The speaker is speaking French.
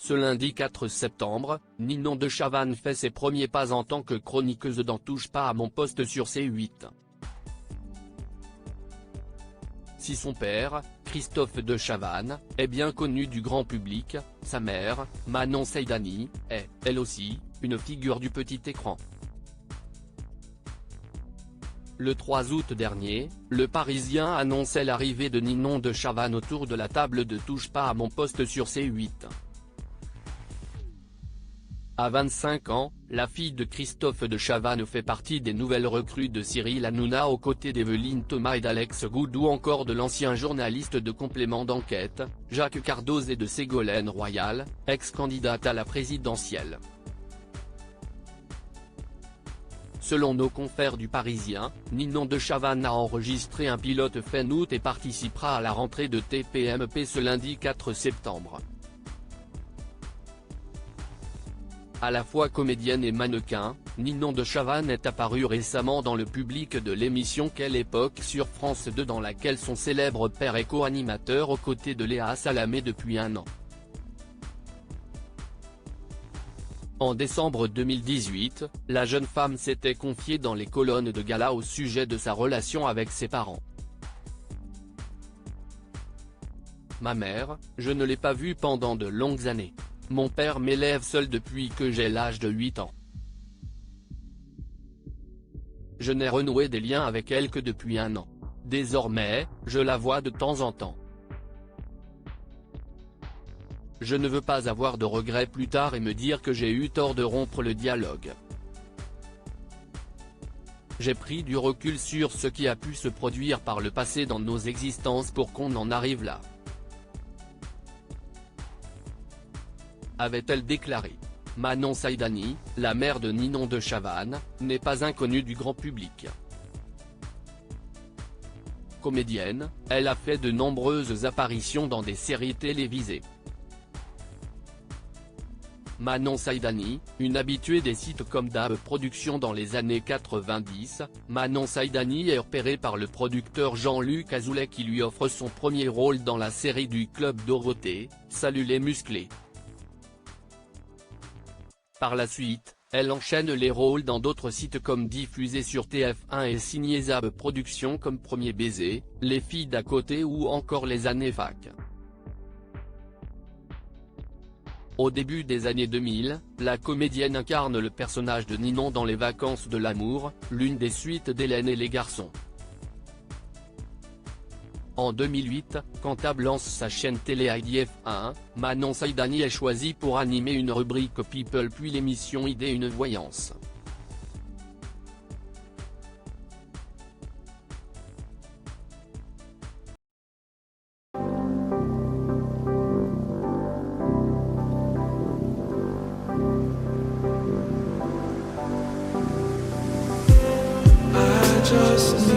Ce lundi 4 septembre, Ninon de Chavannes fait ses premiers pas en tant que chroniqueuse dans Touche pas à mon poste sur C8. Si son père, Christophe de Chavannes, est bien connu du grand public, sa mère, Manon Saïdani, est, elle aussi, une figure du petit écran. Le 3 août dernier, Le Parisien annonçait l'arrivée de Ninon de Chavannes autour de la table de Touche pas à mon poste sur C8. À 25 ans, la fille de Christophe de Chavannes fait partie des nouvelles recrues de Cyril Hanouna aux côtés d'Evelyne Thomas et d'Alex Goud ou encore de l'ancien journaliste de Complément d'enquête, Jacques Cardoz et de Ségolène Royal, ex-candidate à la présidentielle. Selon nos confrères du Parisien, Ninon de Chavannes a enregistré un pilote fin août et participera à la rentrée de TPMP ce lundi 4 septembre. À la fois comédienne et mannequin, Ninon de Chavannes est apparue récemment dans le public de l'émission Quelle époque sur France 2 dans laquelle son célèbre père est co-animateur aux côtés de Léa Salamé depuis un an. En décembre 2018, la jeune femme s'était confiée dans les colonnes de gala au sujet de sa relation avec ses parents. Ma mère, je ne l'ai pas vue pendant de longues années. Mon père m'élève seul depuis que j'ai l'âge de 8 ans. Je n'ai renoué des liens avec elle que depuis un an. Désormais, je la vois de temps en temps. Je ne veux pas avoir de regrets plus tard et me dire que j'ai eu tort de rompre le dialogue. J'ai pris du recul sur ce qui a pu se produire par le passé dans nos existences pour qu'on en arrive là. Avait-elle déclaré. Manon Saïdani, la mère de Ninon de Chavannes, n'est pas inconnue du grand public. Comédienne, elle a fait de nombreuses apparitions dans des séries télévisées. Manon Saïdani, une habituée des sitcoms d'AB Productions dans les années 90, Manon Saïdani est repérée par le producteur Jean-Luc Azoulay qui lui offre son premier rôle dans la série du Club Dorothée, Salut les musclés. Par la suite, elle enchaîne les rôles dans d'autres sitcoms diffusés sur TF1 et signés ZAB Productions comme Premier baiser, Les filles d'à côté ou encore Les années fac. Au début des années 2000, la comédienne incarne le personnage de Ninon dans Les vacances de l'amour, l'une des suites d'Hélène et les garçons. En 2008, quand TAB lance sa chaîne télé IDF1, Manon Saïdani est choisie pour animer une rubrique People puis l'émission Idée une voyance. I just